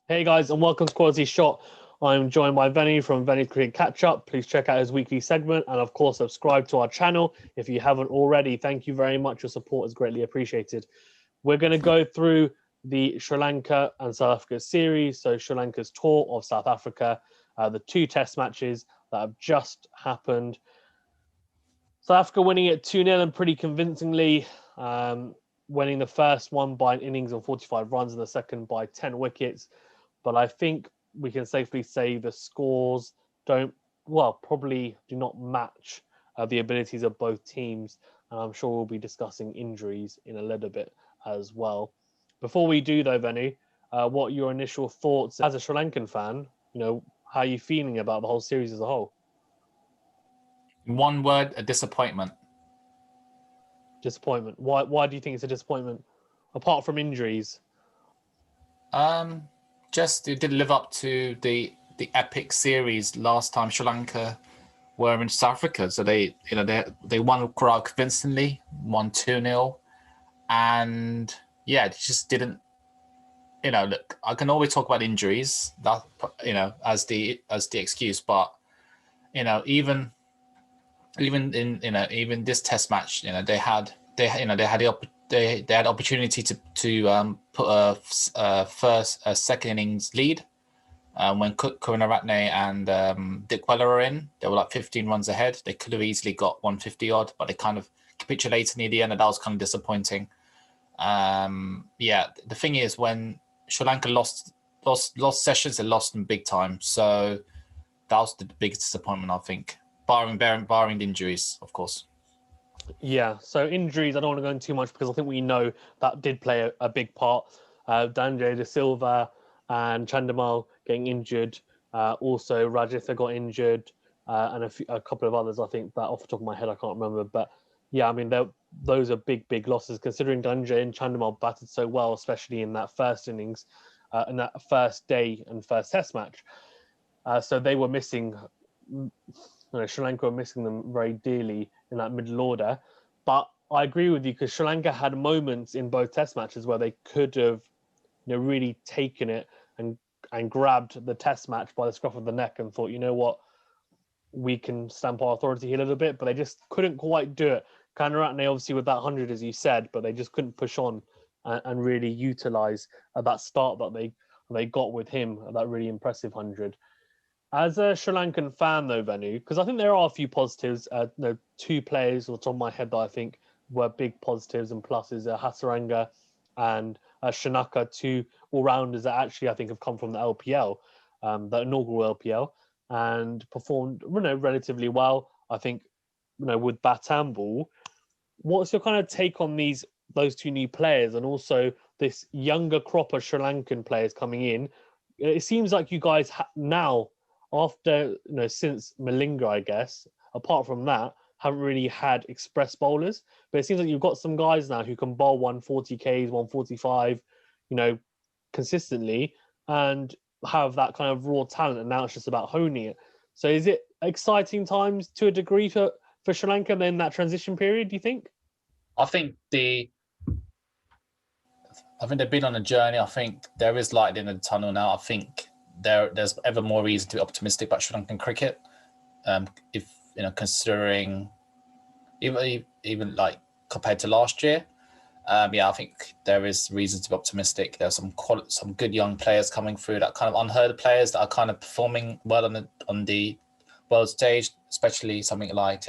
Hey guys, and welcome to Quality Shot. I'm joined by Venu from Venu Cricket Catch Up. Please check out his weekly segment and, of course, subscribe to our channel if you haven't already. Thank you very much. Your support is greatly appreciated. We're going to go through the Sri Lanka and South Africa series. So, Sri Lanka's tour of South Africa, the two test matches that have just happened. South Africa winning it 2-0 and pretty convincingly. Winning the first one by an innings of 45 runs and the second by 10 wickets. But I think we can safely say the scores probably do not match the abilities of both teams. And I'm sure we'll be discussing injuries in a little bit as well. Before we do, though, Venu, what are your initial thoughts as a Sri Lankan fan? How are you feeling about the whole series as a whole? In one word, a disappointment. Disappointment. Why do you think it's a disappointment? Apart from injuries. Just it didn't live up to the epic series last time Sri Lanka were in South Africa. So they won quite convincingly, won 2-0, and it just didn't. Look, I can always talk about injuries that as the excuse, but even in this test match, they had the opportunity to put a second innings lead when Karunaratne and Dickwella were in. They were like 15 runs ahead. They could have easily got 150 odd, but they kind of capitulated near the end, and that was kind of disappointing. The thing is, when Sri Lanka lost sessions, they lost them big time. So that was the biggest disappointment, I think, barring the injuries, of course. Yeah, so injuries, I don't want to go into too much because I think we know that did play a big part. Danjay De Silva and Chandimal getting injured. Also, Rajitha got injured, and a couple of others, I think, that off the top of my head, I can't remember. But yeah, I mean, those are big losses considering Danjay and Chandimal batted so well, especially in that first innings, in that first day and first test match. So they were missing. Sri Lanka were missing them very dearly in that middle order. But I agree with you because Sri Lanka had moments in both test matches where they could have really taken it and grabbed the test match by the scruff of the neck and thought, you know what, we can stamp our authority here a little bit, but they just couldn't quite do it. Karunaratne obviously with that 100, as you said, but they just couldn't push on and really utilise that start that they got with him, that really impressive 100. As a Sri Lankan fan, though, Venu, because I think there are a few positives. Two players on the top of my head that I think were big positives and pluses: Hasaranga and Shanaka, two all-rounders that actually I think have come from the LPL, the inaugural LPL, and performed relatively well. I think with bat and ball. What's your kind of take on those two new players and also this younger crop of Sri Lankan players coming in? It seems like you guys now, after since Malinga, I guess, apart from that, haven't really had express bowlers. But it seems like you've got some guys now who can bowl 140 Ks, 145, consistently, and have that kind of raw talent. And now it's just about honing it. So is it exciting times to a degree for Sri Lanka in that transition period, do you think? I think they've been on a journey. I think there is light in the tunnel now. I think there's ever more reason to be optimistic about Sri Lankan cricket. If considering even like compared to last year, I think there is reason to be optimistic. There's some good young players coming through, that kind of unheard of players that are kind of performing well on the world stage, especially something like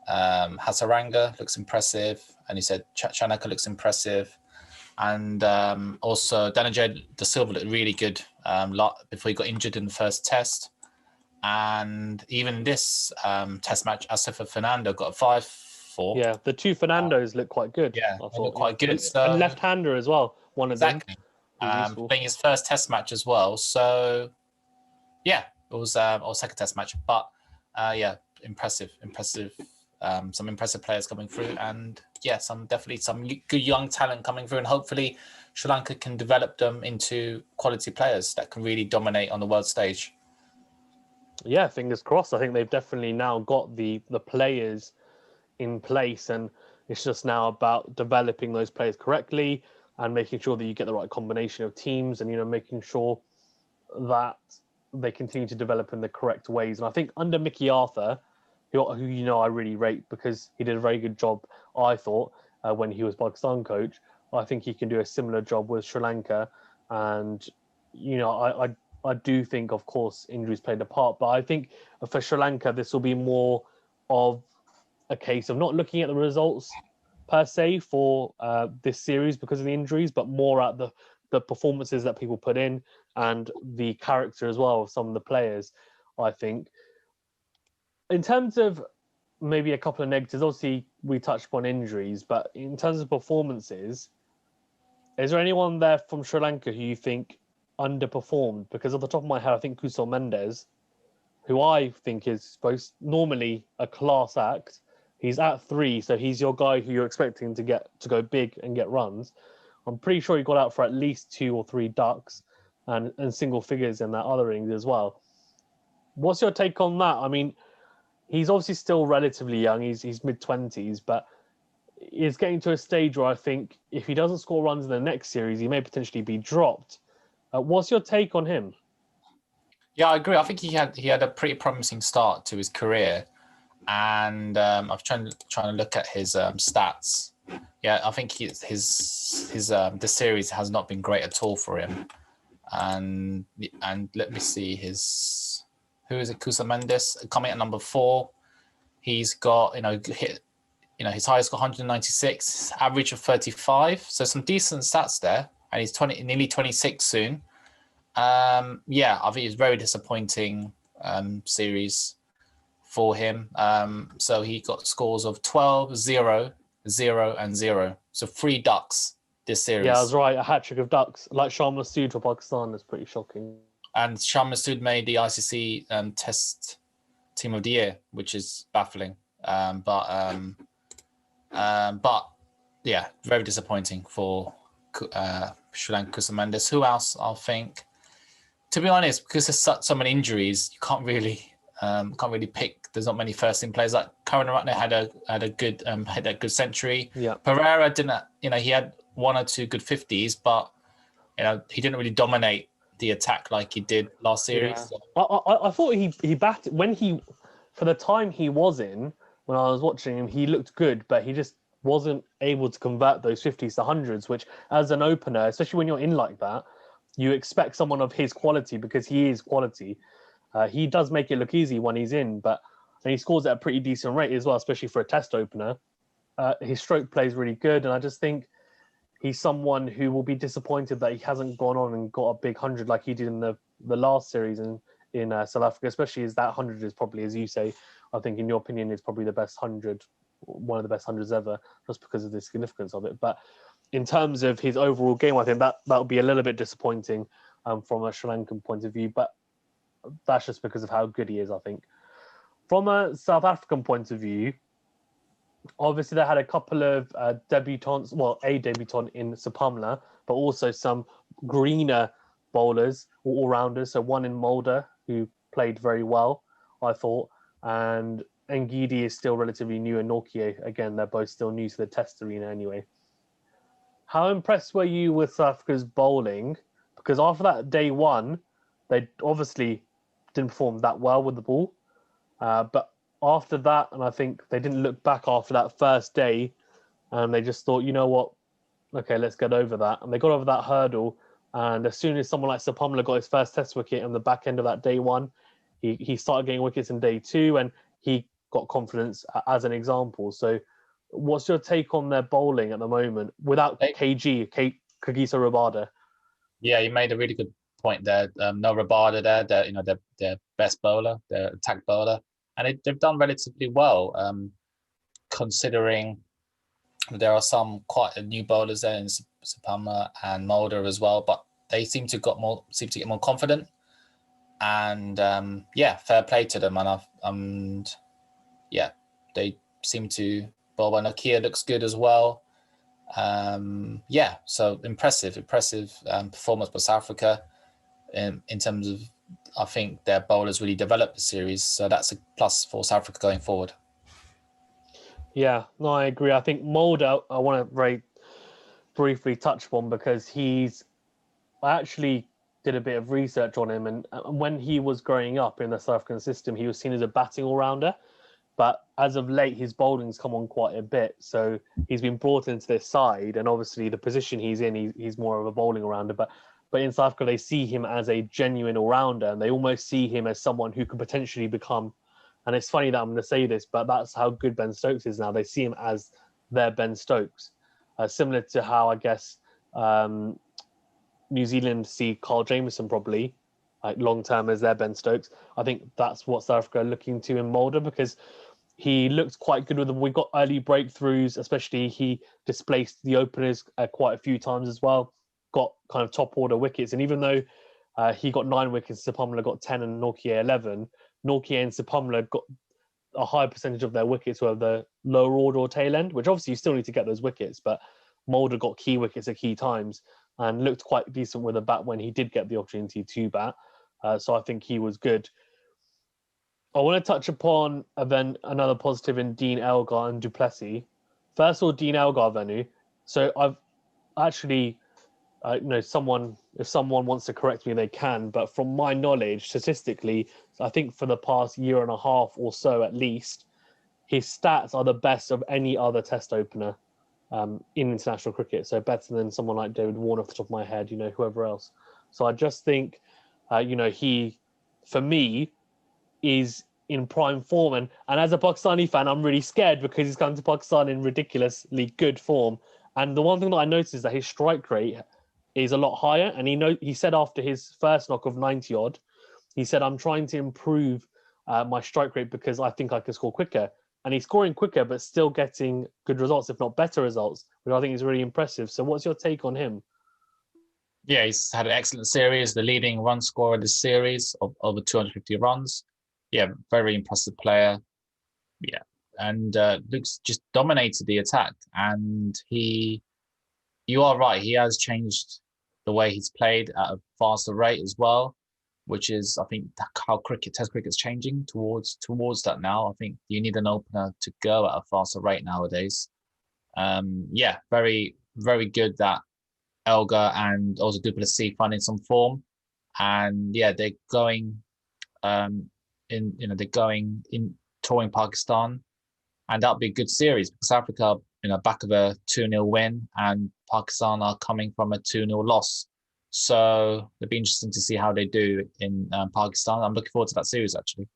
Hasaranga looks impressive, and you said Shanaka looks impressive. And also Danjay De Silva looked really good before he got injured in the first test. And even this test match, Asifa Fernando got a 5-4. Yeah, the two Fernandos look quite good. Yeah, I thought, quite good. And left-hander as well, one of them. Exactly. Playing his first test match as well. So, yeah, it was our second test match. But, impressive. Some impressive players coming through, and some good young talent coming through, and hopefully Sri Lanka can develop them into quality players that can really dominate on the world stage. Yeah, fingers crossed. I think they've definitely now got the players in place, and it's just now about developing those players correctly and making sure that you get the right combination of teams, and making sure that they continue to develop in the correct ways. And I think under Mickey Arthur, who I really rate because he did a very good job, I thought, when he was Pakistan coach. I think he can do a similar job with Sri Lanka. And, I do think, of course, injuries played a part. But I think for Sri Lanka, this will be more of a case of not looking at the results per se for this series because of the injuries, but more at the performances that people put in and the character as well of some of the players, I think. In terms of maybe a couple of negatives, obviously we touched upon injuries, but in terms of performances, is there anyone there from Sri Lanka who you think underperformed? Because off the top of my head, I think Kusal Mendes, who I think is supposed normally a class act, he's at 3, so he's your guy who you're expecting to go big and get runs. I'm pretty sure he got out for at least 2 or 3 ducks and single figures in that other innings as well. What's your take on that? I mean, he's obviously still relatively young. He's mid-20s, but he's getting to a stage where I think if he doesn't score runs in the next series, he may potentially be dropped. What's your take on him? Yeah, I agree. I think he had a pretty promising start to his career, and I've trying to look at his stats. Yeah, I think the series has not been great at all for him, and let me see who is it? Kusal Mendes coming at number 4. He's got his highest got 196, average of 35, so some decent stats there, and he's nearly 26 soon. Yeah, I think it's very disappointing series for him. So he got scores of 12, 0, 0, and 0. So 3 ducks this series. Yeah, I was right. A hat-trick of ducks. Like Sharma Masood for Pakistan is pretty shocking. And Sharma Masood made the ICC Test Team of the Year, which is baffling. But yeah, very disappointing for Sri Lanka Kusal Mendes. Who else? I think, to be honest, because there's so many injuries, you can't really pick. There's not many first team players. Like Karunaratne had a good century. Yeah. Pereira didn't. He had 1 or 2 good 50s, but he didn't really dominate the attack like he did last series. Yeah. I thought he batted when for the time he was in, when I was watching him, he looked good, but he just wasn't able to convert those 50s to 100s, which as an opener, especially when you're in like that, you expect someone of his quality because he is quality. He does make it look easy when he's in, and he scores at a pretty decent rate as well, especially for a test opener. His stroke play is really good, and I just think he's someone who will be disappointed that he hasn't gone on and got a big 100 like he did in the last series in South Africa, especially as that 100 is probably, as you say, I think in your opinion, is probably the best 100, one of the best 100s ever, just because of the significance of it. But in terms of his overall game, I think that would be a little bit disappointing from a Sri Lankan point of view, but that's just because of how good he is, I think. From a South African point of view, obviously they had a couple of debutants, well, a debutant in Sapamla, but also some greener bowlers, all-rounders. So one in Mulder, who played very well, I thought, and Ngidi is still relatively new, and Norkie, again, they're both still new to the test arena anyway. How impressed were you with South Africa's bowling? Because after that day 1, they obviously didn't perform that well with the ball. But after that, and I think they didn't look back after that first day, and they just thought, you know what, okay, let's get over that. And they got over that hurdle. And as soon as someone like Sapamla got his first test wicket on the back end of that day 1, he started getting wickets in day 2, and he got confidence as an example. So what's your take on their bowling at the moment without Kagiso Rabada? Yeah, you made a really good point there. No Rabada there, their best bowler, their attack bowler. And they've done relatively well, considering there are some quite new bowlers there in Sapama and Mulder as well, but they seem to get more confident. And yeah, fair play to them. And yeah, they seem to bowl. And Nokia looks good as well. Yeah, so impressive performance by South Africa in terms of, I think their bowlers really developed the series, so that's a plus for South Africa going forward. Yeah, no, I agree. I think Mulder, I want to rate briefly touch upon because I actually did a bit of research on him, and when he was growing up in the South African system, he was seen as a batting all-rounder. But as of late, his bowling's come on quite a bit, so he's been brought into this side, and obviously the position he's in, he's more of a bowling all-rounder. But in South Africa, they see him as a genuine all-rounder, and they almost see him as someone who could potentially become. And it's funny that I'm going to say this, but that's how good Ben Stokes is now. They see him as their Ben Stokes, similar to how I guess New Zealand see Carl Jamieson probably like long term as their Ben Stokes. I think that's what South Africa are looking to in Mulder, because he looked quite good with them. We got early breakthroughs, especially he displaced the openers quite a few times as well. Got kind of top order wickets, and even though he got 9 wickets, Sapamla got 10, and Nortje 11. Nortje and Sapamla got a high percentage of their wickets were the lower order or tail end, which obviously you still need to get those wickets, but Mulder got key wickets at key times and looked quite decent with a bat when he did get the opportunity to bat. So I think he was good. I want to touch upon then another positive in Dean Elgar and du Plessis. First of all, Dean Elgar, Venu. So I've actually, if someone wants to correct me, they can. But from my knowledge, statistically, I think for the past year and a half or so at least, his stats are the best of any other Test opener in international cricket. So better than someone like David Warner off the top of my head, whoever else. So I just think, he, for me, is in prime form. And as a Pakistani fan, I'm really scared because he's come to Pakistan in ridiculously good form. And the one thing that I noticed is that his strike rate is a lot higher. And he said after his first knock of 90 odd, he said, I'm trying to improve my strike rate because I think I can score quicker. And he's scoring quicker, but still getting good results, if not better results, which I think is really impressive. So what's your take on him? Yeah, he's had an excellent series, the leading run scorer of the series of over 250 runs. Yeah, very impressive player. Yeah, and looks just dominated the attack. And you are right, he has changed the way he's played at a faster rate as well, which is, I think, how Test cricket's changing towards that now. I think you need an opener to go at a faster rate nowadays. Yeah, very, very good that Elgar and also du Plessis finding some form, and yeah, they're going in touring Pakistan, and that'll be a good series because Africa, back of a 2-0 win, and Pakistan are coming from a 2-0 loss. So it'll be interesting to see how they do in Pakistan. I'm looking forward to that series, actually.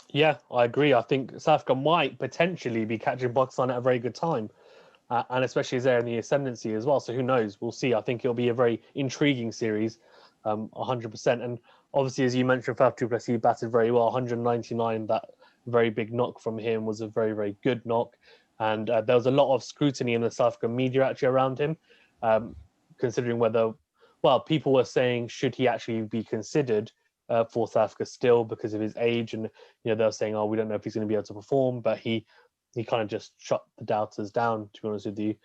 Yeah, I agree. I think South Africa might potentially be catching Pakistan at a very good time. And especially as they're in the ascendancy as well. So who knows? We'll see. I think it'll be a very intriguing series, 100%. And obviously, as you mentioned, Faf du Plessis batted very well. 199, that very big knock from him was a very, very good knock. And there was a lot of scrutiny in the South African media actually around him, considering people were saying, should he actually be considered for South Africa still because of his age? And, they were saying, we don't know if he's going to be able to perform. But he kind of just shut the doubters down, to be honest with you,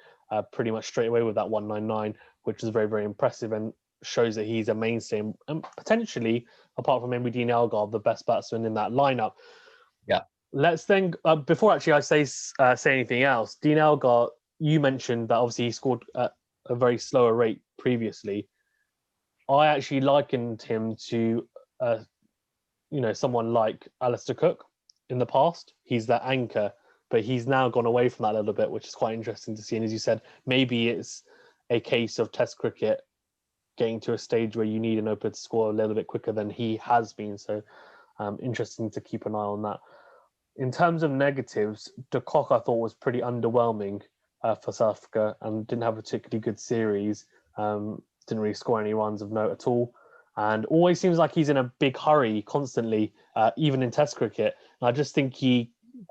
pretty much straight away with that 199, which is very, very impressive and shows that he's a mainstay and potentially, apart from maybe Dean Elgar, the best batsman in that lineup. Yeah. Let's then, before actually I say anything else, Dean Elgar, you mentioned that obviously he scored at a very slower rate previously. I actually likened him to, someone like Alistair Cook in the past. He's that anchor, but he's now gone away from that a little bit, which is quite interesting to see. And as you said, maybe it's a case of Test cricket getting to a stage where you need an opener to score a little bit quicker than he has been. So interesting to keep an eye on that. In terms of negatives, De Kock I thought was pretty underwhelming for South Africa and didn't have a particularly good series. Didn't really score any runs of note at all. And always seems like he's in a big hurry constantly, even in Test cricket. And I just think he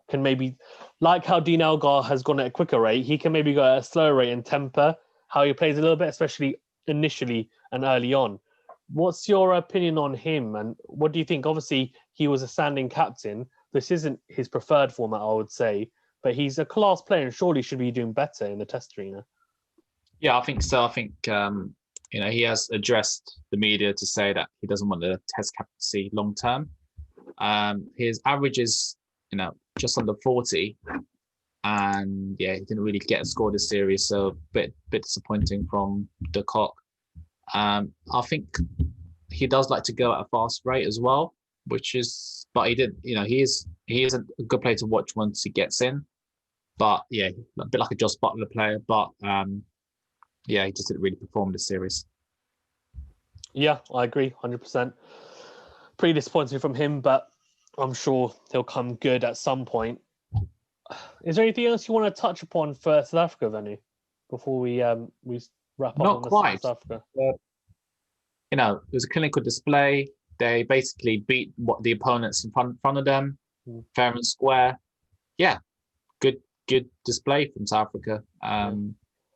can maybe, like how Dean Elgar has gone at a quicker rate, he can maybe go at a slower rate and temper how he plays a little bit, especially initially and early on. What's your opinion on him? And what do you think? Obviously, he was a standing captain. This isn't his preferred format, I would say, but he's a class player and surely should be doing better in the Test arena. Yeah, I think so. I think, he has addressed the media to say that he doesn't want the Test captaincy long term. His average is, just under 40. and yeah, he didn't really get a score this series, so bit disappointing from the cock. I think he does like to go at a fast rate as well, but he did, he is a good player to watch once he gets in. But yeah, a bit like a Josh Butler player, but yeah, he just didn't really perform this series. Yeah, I agree, 100%. Pretty disappointing from him, but I'm sure he'll come good at some point. Is there anything else you want to touch upon for South Africa, Venu, before we wrap up Not on quite. South Africa? It was a clinical display. They basically beat what the opponents in front of them, fair and square. Yeah, good display from South Africa.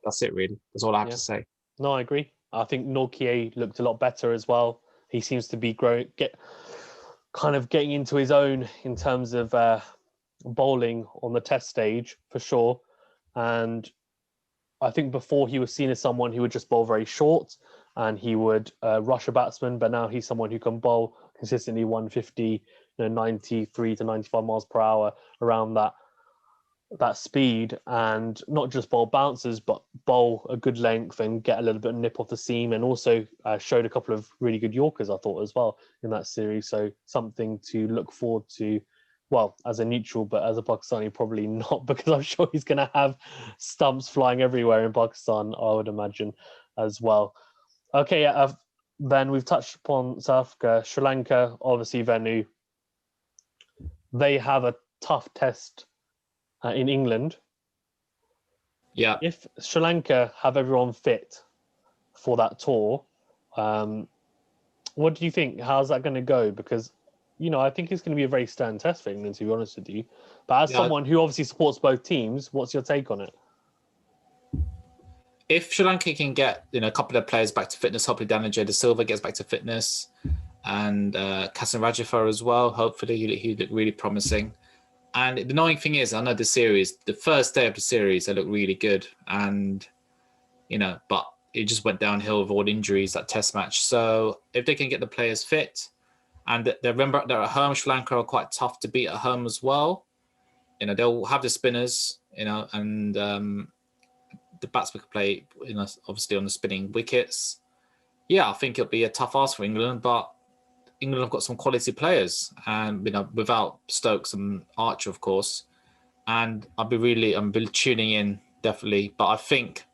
That's it, really. That's all I have to say. No, I agree. I think Nortje looked a lot better as well. He seems to be getting into his own in terms of bowling on the test stage for sure. And I think before he was seen as someone who would just bowl very short and he would rush a batsman, but now he's someone who can bowl consistently 150, 93 to 95 miles per hour around that speed, and not just bowl bounces, but bowl a good length and get a little bit of nip off the seam, and also showed a couple of really good Yorkers, I thought, as well in that series. So something to look forward to, well, as a neutral, but as a Pakistani, probably not, because I'm sure he's going to have stumps flying everywhere in Pakistan, I would imagine, as well. Okay, then we've touched upon South Africa. Sri Lanka, obviously, Venu. They have a tough test in England. Yeah. If Sri Lanka have everyone fit for that tour, what do you think? How's that going to go? Because, I think it's going to be a very stern test for England, to be honest with you. But as someone who obviously supports both teams, what's your take on it? If Sri Lanka can get a couple of players back to fitness, hopefully Danjay De Silva gets back to fitness, and Kasan Rajapaksa as well, hopefully he looked really promising. And the annoying thing is, I know the first day of the series, they looked really good. And, but it just went downhill with all the injuries, that test match. So if they can get the players fit, and remember they're at home, Sri Lanka are quite tough to beat at home as well. They'll have the spinners, and the batsmen can play, obviously on the spinning wickets. Yeah, I think it'll be a tough ask for England, but England have got some quality players, and without Stokes and Archer, of course. And I'm tuning in definitely. But I think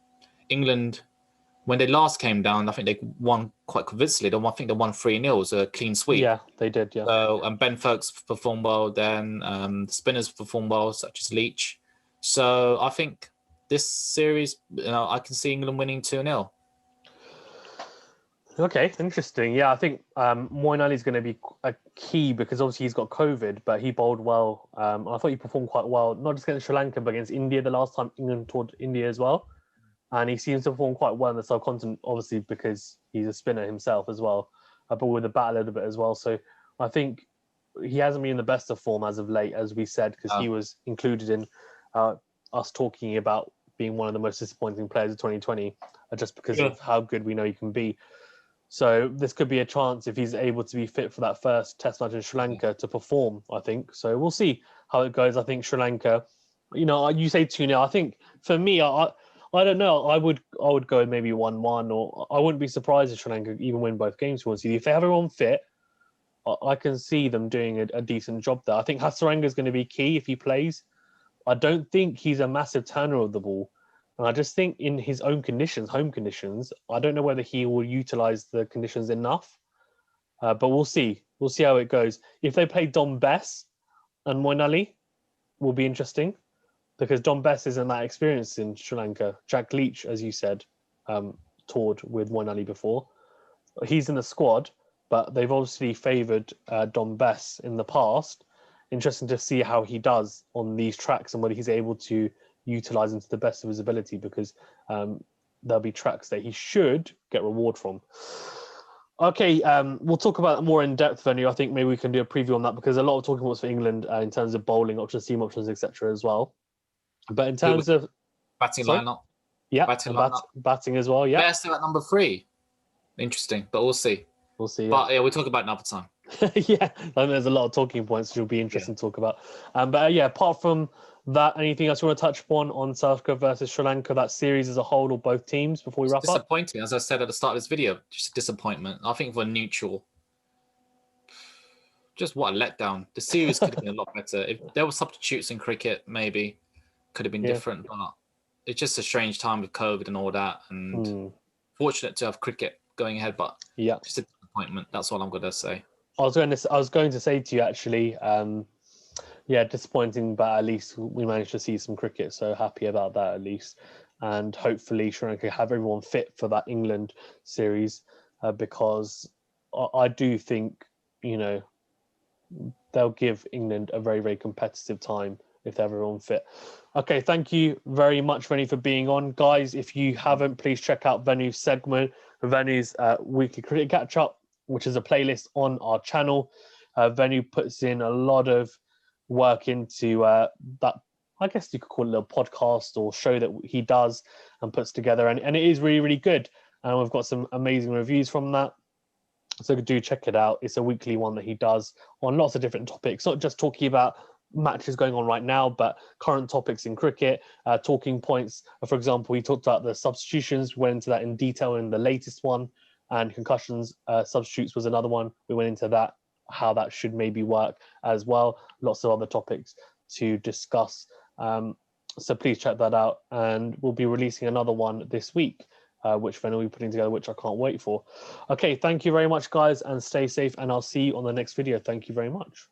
England, when they last came down, I think they won quite convincingly. I think they won 3-0. It was a clean sweep. Yeah, they did. Yeah. So and Ben Folkes performed well. Then the spinners performed well, such as Leach. So I think this series, I can see England winning 2-0. Okay, interesting. Yeah, I think Moeen Ali is going to be a key because obviously he's got COVID, but he bowled well. I thought he performed quite well, not just against Sri Lanka, but against India the last time England toured India as well. And he seems to perform quite well in the subcontinent, obviously because he's a spinner himself as well, but with the bat a little bit as well. So I think he hasn't been in the best of form as of late, as we said, because he was included in us talking about being one of the most disappointing players of 2020, just because of how good we know he can be. So this could be a chance if he's able to be fit for that first test match in Sri Lanka to perform, I think. So we'll see how it goes. I think Sri Lanka, you say 2-0. I think for me, I don't know. I would go maybe 1-1, or I wouldn't be surprised if Sri Lanka even win both games. If they have everyone fit, I can see them doing a decent job there. I think Hasaranga is going to be key if he plays. I don't think he's a massive turner of the ball. And I just think in his own conditions, home conditions, I don't know whether he will utilize the conditions enough. But we'll see. We'll see how it goes. If they play Dom Bess and Moeen Ali, will be interesting, because Dom Bess isn't that experienced in Sri Lanka. Jack Leach, as you said, toured with Moeen Ali before. He's in the squad, but they've obviously favoured Dom Bess in the past. Interesting to see how he does on these tracks and whether he's able to utilize them to the best of his ability, because there'll be tracks that he should get reward from. Okay, we'll talk about it more in depth, Venu. I think maybe we can do a preview on that, because a lot of talking points for England in terms of bowling options, team options, etc. as well. But in terms of batting lineup, batting as well, yeah. They're still at number 3. Interesting, but we'll see. We'll see. But yeah, we'll talk about it another time. Yeah, I think there's a lot of talking points which will be interesting to talk about. But yeah, apart from that, anything else you want to touch upon on South Africa versus Sri Lanka, that series as a whole, or both teams, before we It's wrap up? disappointing, as I said at the start of this video. Just a disappointment. I think for neutral, just what a letdown. The series could have been a lot better if there were substitutes in cricket. Maybe could have been different, but it's just a strange time with COVID and all that. And fortunate to have cricket going ahead, but just a disappointment. That's all I'm going to say. I was going to say to you actually, yeah, disappointing, but at least we managed to see some cricket, so happy about that at least. And hopefully Sri Lanka have everyone fit for that England series, because I do think, you know, they'll give England a very, very competitive time if they're everyone fit. Okay, thank you very much, Venu, for being on. Guys, if you haven't, please check out Venu's segment, Venu's weekly cricket catch-up, which is a playlist on our channel. Venu puts in a lot of work into that, I guess you could call it a little podcast or show that he does and puts together. And it is really, really good. And we've got some amazing reviews from that. So do check it out. It's a weekly one that he does on lots of different topics, not just talking about matches going on right now, but current topics in cricket, talking points. For example, he talked about the substitutions, went into that in detail in the latest one, and concussions, substitutes was another one. We went into that, how that should maybe work as well. Lots of other topics to discuss. So please check that out. And we'll be releasing another one this week, which Venu will be putting together, which I can't wait for. Okay, thank you very much, guys, and stay safe. And I'll see you on the next video. Thank you very much.